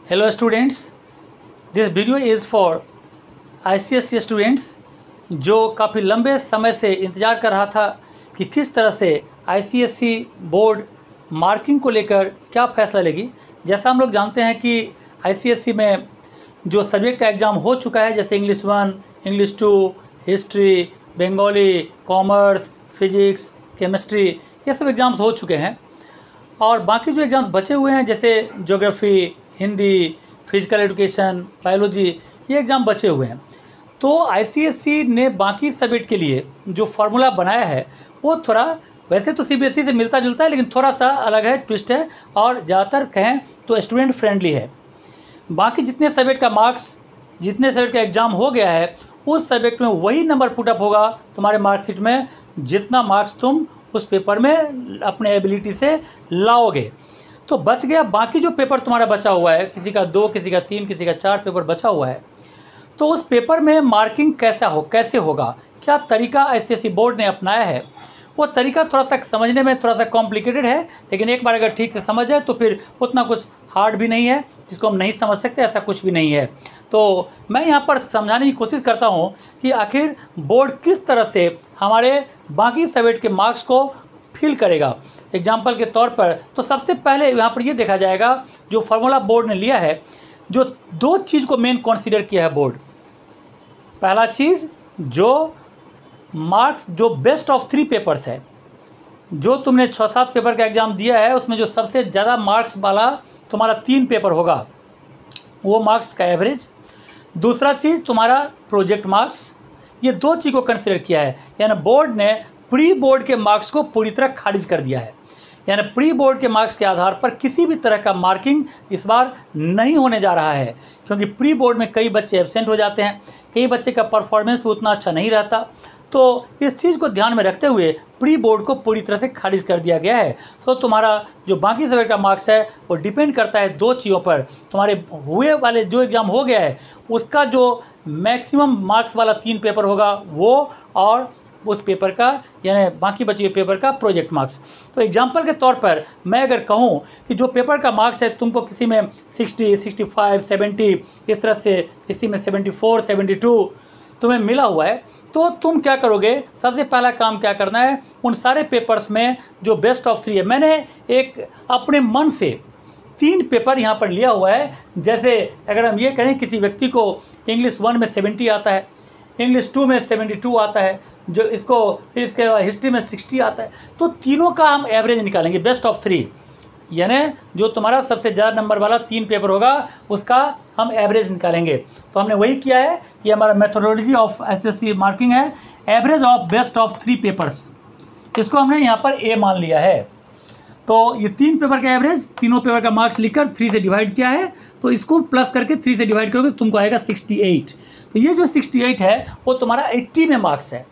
Hello students, this video is for ICSE students जो काफ़ी लंबे समय से इंतज़ार कर रहा था कि किस तरह से ICSE बोर्ड मार्किंग को लेकर क्या फ़ैसला लेगी। जैसा हम लोग जानते हैं कि ICSE में जो सब्जेक्ट का एग्ज़ाम हो चुका है, जैसे English 1, English 2, history, Bengali, commerce, physics, chemistry, ये सब एग्ज़ाम्स हो चुके हैं। और बाकी जो एग्ज़ाम्स बचे हुए हैं जैसे geography, Hindi, physical education, biology, ये एग्ज़ाम बचे हुए हैं। तो ICSE ने बाकी सब्जेक्ट के लिए जो फार्मूला बनाया है वो थोड़ा वैसे तो CBSE से मिलता जुलता है, लेकिन थोड़ा सा अलग है, ट्विस्ट है और ज़्यादातर कहें तो स्टूडेंट फ्रेंडली है। बाकी जितने सब्जेक्ट का मार्क्स, जितने सब्जेक्ट का एग्ज़ाम हो गया है, उस सब्जेक्ट में वही नंबर पुटअप होगा तुम्हारे मार्कशीट में जितना मार्क्स तुम उस पेपर में अपने एबिलिटी से लाओगे। तो बच गया बाकी जो पेपर तुम्हारा बचा हुआ है, किसी का 2, किसी का 3, किसी का 4 पेपर बचा हुआ है, तो उस पेपर में मार्किंग कैसे होगा, क्या तरीका ICSE बोर्ड ने अपनाया है। वो तरीका थोड़ा सा समझने में थोड़ा सा कॉम्प्लिकेटेड है, लेकिन एक बार अगर ठीक से समझ जाए तो फिर उतना कुछ हार्ड भी नहीं है जिसको हम नहीं समझ सकते, ऐसा कुछ भी नहीं है। तो मैं यहाँ पर समझाने की कोशिश करता हूँ कि आखिर बोर्ड किस तरह से हमारे बाकी सब्जेक्ट के मार्क्स को फिल करेगा। एग्जाम्पल के तौर पर तो सबसे पहले यहाँ पर ये देखा जाएगा जो फार्मूला बोर्ड ने लिया है, जो 2 चीज़ को मेन कंसीडर किया है बोर्ड। पहला चीज़ जो मार्क्स जो बेस्ट ऑफ 3 पेपर्स है, जो तुमने 6-7 पेपर का एग्ज़ाम दिया है उसमें जो सबसे ज़्यादा मार्क्स वाला तुम्हारा 3 पेपर होगा वो मार्क्स का एवरेज। दूसरा चीज़ तुम्हारा प्रोजेक्ट मार्क्स। ये 2 चीज़ को कंसिडर किया है, यानी बोर्ड ने प्री बोर्ड के मार्क्स को पूरी तरह खारिज कर दिया है। यानी प्री बोर्ड के मार्क्स के आधार पर किसी भी तरह का मार्किंग इस बार नहीं होने जा रहा है, क्योंकि प्री बोर्ड में कई बच्चे एब्सेंट हो जाते हैं, कई बच्चे का परफॉर्मेंस उतना अच्छा नहीं रहता। तो इस चीज़ को ध्यान में रखते हुए प्री बोर्ड को पूरी तरह से खारिज कर दिया गया है। सो तुम्हारा जो बाकी सब्जेक्ट का मार्क्स है वो डिपेंड करता है 2 चीज़ों पर। तुम्हारे हुए वाले जो एग्ज़ाम हो गया है उसका जो मैक्सिमम मार्क्स वाला 3 पेपर होगा वो, और उस पेपर का यानी बाकी बचे हुए पेपर का प्रोजेक्ट मार्क्स। तो एग्जांपल के तौर पर मैं अगर कहूँ कि जो पेपर का मार्क्स है तुमको किसी में 60, 65, 70 इस तरह से, किसी में 74, 72 तुम्हें मिला हुआ है, तो तुम क्या करोगे, सबसे पहला काम क्या करना है, उन सारे पेपर्स में जो बेस्ट ऑफ 3 है, मैंने एक अपने मन से 3 पेपर यहाँ पर लिया हुआ है। जैसे अगर हम ये करें किसी व्यक्ति को इंग्लिश 1 में 70 आता है, इंग्लिश 2 में 72 आता है, जो इसको फिर इसके हिस्ट्री में 60 आता है, तो तीनों का हम एवरेज निकालेंगे बेस्ट ऑफ 3, यानी जो तुम्हारा सबसे ज़्यादा नंबर वाला 3 पेपर होगा उसका हम एवरेज निकालेंगे। तो हमने वही किया है, ये हमारा मेथोडोलॉजी ऑफ ICSE मार्किंग है, average of best of 3 papers, इसको हमने यहाँ पर A मान लिया है। तो ये 3 पेपर का एवरेज, तीनों पेपर का मार्क्स लिखकर 3 से डिवाइड किया है, तो इसको प्लस करके 3 से डिवाइड करोगे तुमको आएगा 68। तो ये जो 68 है वो तुम्हारा 80 में मार्क्स है,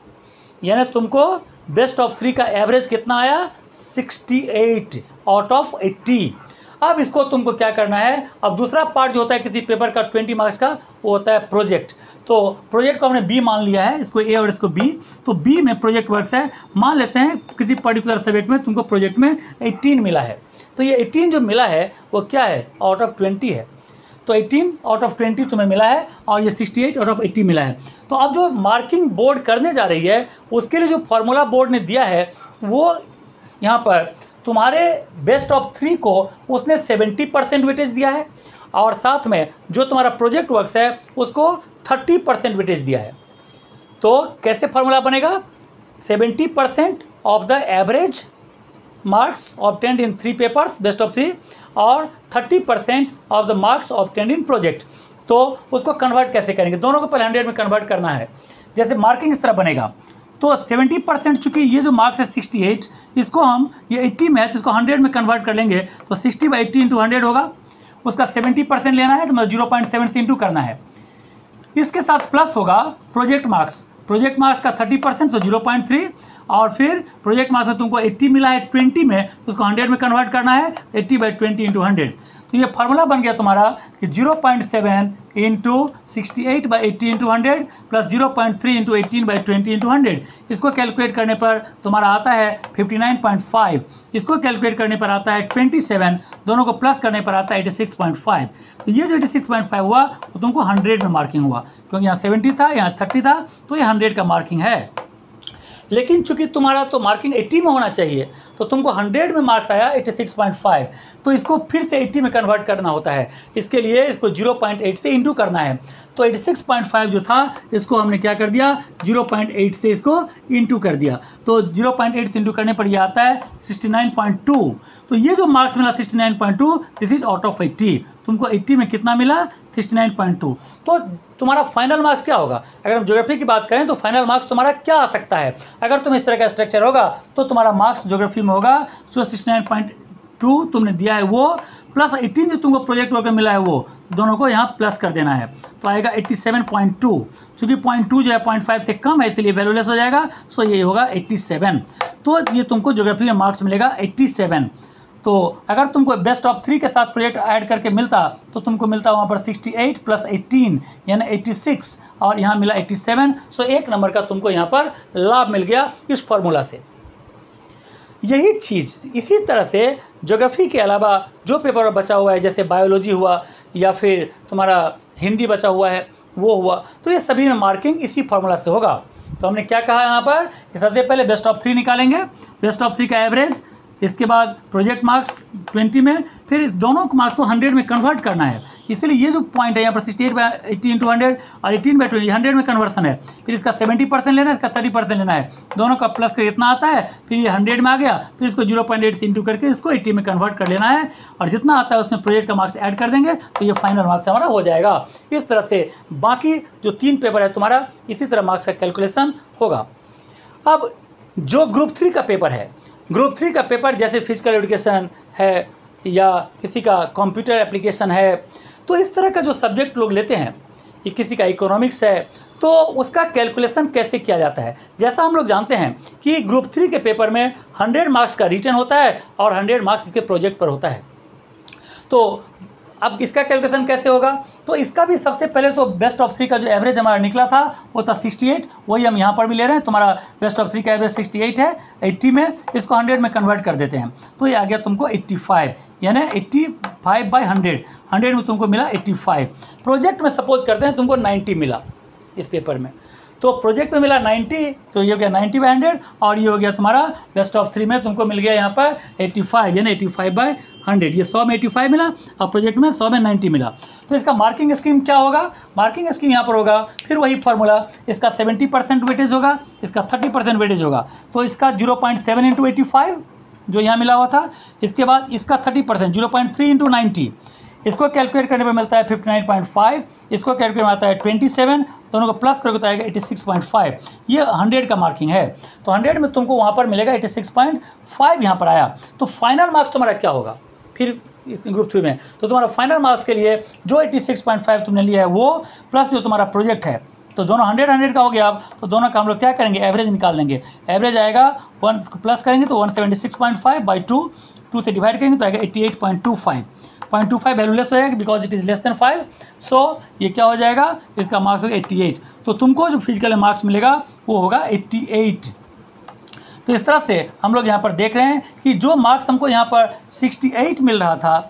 यानी तुमको बेस्ट ऑफ 3 का एवरेज कितना आया, 68 आउट ऑफ 80। अब इसको तुमको क्या करना है, अब दूसरा पार्ट जो होता है किसी पेपर का 20 मार्क्स का, वो होता है प्रोजेक्ट। तो प्रोजेक्ट को हमने B मान लिया है, इसको A और इसको B। तो B में प्रोजेक्ट वर्क्स है, मान लेते हैं किसी पर्टिकुलर सब्जेक्ट में तुमको प्रोजेक्ट में 18 मिला है। तो ये 18 जो मिला है वो क्या है, आउट ऑफ 20 है। तो 18 आउट ऑफ 20 तुम्हें मिला है और ये 68 आउट ऑफ 80 मिला है। तो अब जो मार्किंग बोर्ड करने जा रही है उसके लिए जो फार्मूला बोर्ड ने दिया है वो यहाँ पर तुम्हारे बेस्ट ऑफ 3 को उसने 70% वेटेज दिया है, और साथ में जो तुम्हारा प्रोजेक्ट वर्क्स है उसको 30% वेटेज दिया है। तो कैसे फार्मूला बनेगा, 70% of the average marks obtained in 3 papers best of 3 और 30% of the marks obtained in project. तो उसको कन्वर्ट कैसे करेंगे, दोनों को पहले 100 में कन्वर्ट करना है। जैसे मार्किंग इस तरह बनेगा, तो 70% चूँकि ये जो मार्क्स है 68, इसको हम ये 80 में है तो इसको 100 में कन्वर्ट कर लेंगे, तो 60/80 × 100 होगा। उसका 70% लेना है तो मतलब 0.7 से इंटू करना है। इसके साथ प्लस होगा प्रोजेक्ट मार्क्स, प्रोजेक्ट मार्क्स का 30% तो 0.3, और फिर प्रोजेक्ट मार्क्स में तुमको 80 मिला है 20 में, तो उसको 100 में कन्वर्ट करना है, 80/20 × 100। तो ये फार्मूला बन गया तुम्हारा कि 0.7 into 68/80 into 100 plus 0.3 into 18/20 into 100। इसको कैलकुलेट करने पर तुम्हारा आता है 59.5। इसको कैलकुलेट करने पर आता है 27। दोनों को प्लस करने पर आता है 86.5। तो ये जो 86.5 हुआ वो तुमको 100 में मार्किंग हुआ, क्योंकि यहाँ 70 था, यहाँ 30 था, तो ये 100 का मार्किंग है। लेकिन चूंकि तुम्हारा तो मार्किंग 80 में होना चाहिए, तो तुमको 100 में मार्क्स आया 86.5, तो इसको फिर से 80 में कन्वर्ट करना होता है। इसके लिए इसको 0.8 से इंटू करना है। तो 86.5 जो था इसको हमने क्या कर दिया, 0.8 से इसको इंटू कर दिया। तो 0.8 से इंटू करने पर यह आता है 69.2। तो ये जो मार्क्स मिला 69.2, दिस इज आउट ऑफ 80। तुमको 80 में कितना मिला, 69.2। तो तुम्हारा फाइनल मार्क्स क्या होगा? अगर हम ज्योग्राफी की बात करें तो फाइनल मार्क्स तुम्हारा क्या आ सकता है? अगर तुम इस तरह का स्ट्रक्चर होगा तो तुम्हारा मार्क्स ज्योग्राफी में होगा जो 69.2 तुमने दिया है वो, प्लस 18 जो तुमको प्रोजेक्ट वर्क में मिला है वो, दोनों को यहाँ प्लस कर देना है, तो आएगा 87.2। चूँकि 0.2 जो है 0.5 से कम है, इसलिए वैल्यूलेस हो जाएगा, सो ये होगा 87। तो ये तुमको ज्योग्राफी में मार्क्स मिलेगा 87। तो अगर तुमको बेस्ट ऑफ 3 के साथ प्रोजेक्ट ऐड करके मिलता तो तुमको मिलता वहाँ पर 68 प्लस 18 यानी 86, और यहाँ मिला 87। सो 1 नंबर का तुमको यहाँ पर लाभ मिल गया इस फॉर्मूला से। यही चीज़ इसी तरह से ज्योग्राफी के अलावा जो पेपर बचा हुआ है, जैसे बायोलॉजी हुआ या फिर तुम्हारा हिंदी बचा हुआ है वो हुआ, तो ये सभी में मार्किंग इसी फार्मूला से होगा। तो हमने क्या कहा यहाँ पर कि सबसे पहले बेस्ट ऑफ 3 निकालेंगे, बेस्ट ऑफ 3 का एवरेज, इसके बाद प्रोजेक्ट मार्क्स 20 में, फिर इस दोनों मार्क्स को 100 में कन्वर्ट करना है। इसलिए ये जो पॉइंट है यहाँ पर 68/80 इंटू 100 और 18/20 100 में कन्वर्सन है। फिर इसका 70% लेना है, इसका 30% लेना है, दोनों का प्लस कर इतना आता है, फिर ये 100 में आ गया, फिर इसको 0.8 से इंटू करके इसको 80 में कन्वर्ट कर लेना है, और जितना आता है उसमें प्रोजेक्ट का मार्क्स ऐड कर देंगे तो ये फाइनल मार्क्स हमारा हो जाएगा। इस तरह से बाकी जो 3 पेपर है तुम्हारा इसी तरह मार्क्स का कैलकुलेशन होगा। अब जो ग्रुप 3 का पेपर है, ग्रुप 3 का पेपर जैसे फिजिकल एजुकेशन है या किसी का कंप्यूटर एप्लीकेशन है, तो इस तरह का जो सब्जेक्ट लोग लेते हैं, ये किसी का इकोनॉमिक्स है, तो उसका कैलकुलेशन कैसे किया जाता है। जैसा हम लोग जानते हैं कि ग्रुप 3 के पेपर में 100 मार्क्स का रिटन होता है और 100 मार्क्स इसके प्रोजेक्ट पर होता है। तो अब इसका कैलकुलेशन कैसे होगा? तो इसका भी सबसे पहले तो बेस्ट ऑफ 3 का जो एवरेज हमारा निकला था वो था 68, वही हम यहाँ पर भी ले रहे हैं। तुम्हारा बेस्ट ऑफ 3 का एवरेज 68 है, 80 में इसको 100 में कन्वर्ट कर देते हैं, तो ये आ गया तुमको 85, यानी 85/100, 100 में तुमको मिला 85। प्रोजेक्ट में सपोज करते हैं तुमको 90 मिला इस पेपर में, तो प्रोजेक्ट में मिला 90, तो ये हो गया 90/100, और ये हो गया तुम्हारा बेस्ट ऑफ 3 में तुमको मिल गया यहाँ पर 85, यानी 85/100। ये 100 में 85 मिला और प्रोजेक्ट में 100 में 90 मिला। तो इसका मार्किंग स्कीम क्या होगा? मार्किंग स्कीम यहाँ पर होगा फिर वही फार्मूला, इसका 70% वेटेज होगा, इसका 30% वेटेज होगा। तो इसका 0.7 इंटू 85 जो यहाँ मिला हुआ था, इसके बाद इसका 30% 0.3 इंटू 90, इसको कैलकुलेट करने पर मिलता है 59.5, इसको कैलकुलेट में आता है 27, दोनों को प्लस करके तो आएगा 86.5। ये 100 का मार्किंग है, तो 100 में तुमको वहाँ पर मिलेगा 86.5 यहाँ पर आया। तो फाइनल मार्क्स तुम्हारा क्या होगा फिर ग्रुप 3 में? तो तुम्हारा फाइनल मार्क्स के लिए जो 86.5 तुमने लिया है वो, प्लस जो तुम्हारा प्रोजेक्ट है, तो दोनों 100 का हो गया। अब तो दोनों का हम लोग क्या करेंगे, एवरेज निकाल देंगे। एवरेज आएगा 1 प्लस करेंगे तो 176.5/2, 2 से डिवाइड करेंगे तो आएगा 88.25। 0.25 वैल्यूलेस हो जाएगा because it is less than 5, सो ये क्या हो जाएगा, इसका मार्क्स होगा 88। तो तुमको जो फिजिकल मार्क्स मिलेगा वो होगा 88। तो इस तरह से हम लोग यहाँ पर देख रहे हैं कि जो मार्क्स हमको यहाँ पर 68 मिल रहा था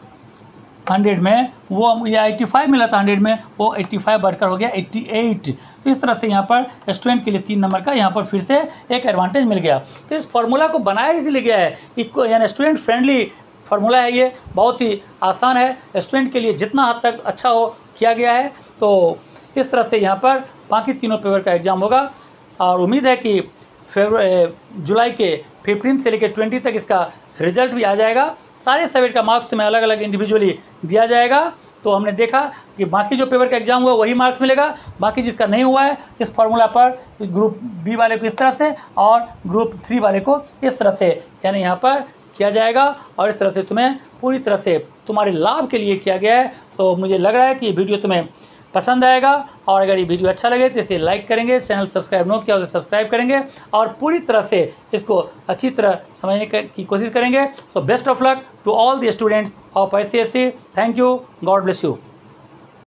100 में, वो या 85 मिला था 100 में, वो 85 बढ़कर हो गया 88। तो इस तरह से यहाँ पर स्टूडेंट के लिए 3 नंबर का यहाँ पर फिर से एक एडवांटेज मिल गया। तो इस फार्मूला को बनाया इसलिए गया है, यानी स्टूडेंट फ्रेंडली फार्मूला है, ये बहुत ही आसान है, स्टूडेंट के लिए जितना हद तक अच्छा हो किया गया है। तो इस तरह से यहाँ पर बाकी तीनों पेपर का एग्ज़ाम होगा, और उम्मीद है कि जुलाई के 15 से लेकर 20 तक इसका रिजल्ट भी आ जाएगा। सारे सब्जेक्ट का मार्क्स तुम्हें अलग अलग इंडिविजुअली दिया जाएगा। तो हमने देखा कि बाकी जो पेपर का एग्ज़ाम हुआ वही मार्क्स मिलेगा, बाकी जिसका नहीं हुआ है इस फार्मूला पर ग्रुप बी वाले को इस तरह से और ग्रुप 3 वाले को इस तरह से, यानी यहाँ पर किया जाएगा, और इस तरह से तुम्हें पूरी तरह से तुम्हारे लाभ के लिए किया गया है। तो मुझे लग रहा है कि ये वीडियो तुम्हें पसंद आएगा, और अगर ये वीडियो अच्छा लगे तो इसे लाइक करेंगे, चैनल सब्सक्राइब न किया तो सब्सक्राइब करेंगे, और पूरी तरह से इसको अच्छी तरह समझने की कोशिश करेंगे। So best of luck to all the students of ICSE। Thank you, God bless you.